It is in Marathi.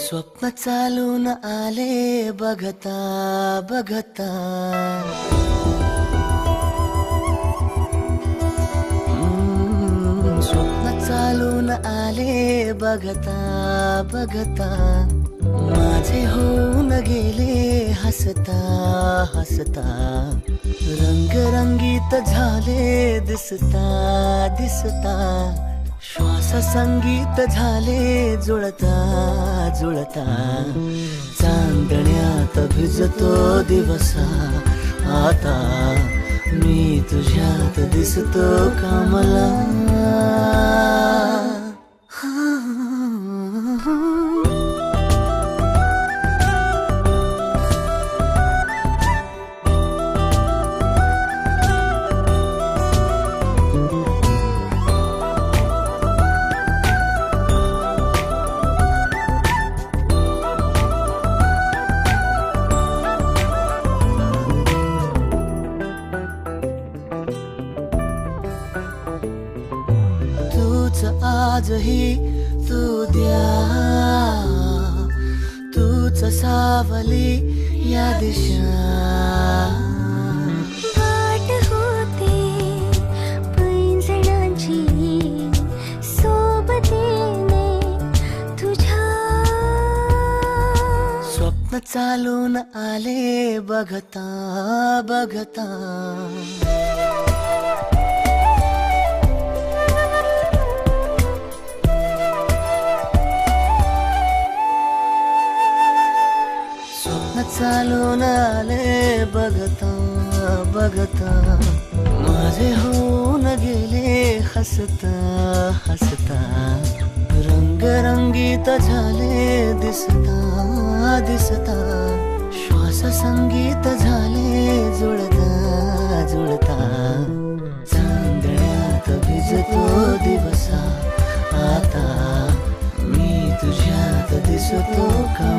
स्वप्न चालून आले बघता बघता, स्वप्न चालून आले बघता बघता, माझे होऊन गेले हसता हसता, रंगरंगीत झाले दिसता दिसता, श्वास संगीत झाले जुळता जुळता, चांदण्यात भिजतो दिवसा आता, मी तुझ्यात दिसतो का मला. आजही तू द्या, तूच सावली या दिशा, वाट होते पैंजणांची सोबतीने तुझ्या. स्वप्न चालून आले बघता बघता, चालून आले बघता बघता, माझे होऊन गेले हसता हसता, रंगरंगीत झाले दिसता दिसता, श्वास संगीत झाले जुळता जुळता, चांदण्यात भिजतो दिवसा आता, मी तुझ्यात दिसतो का.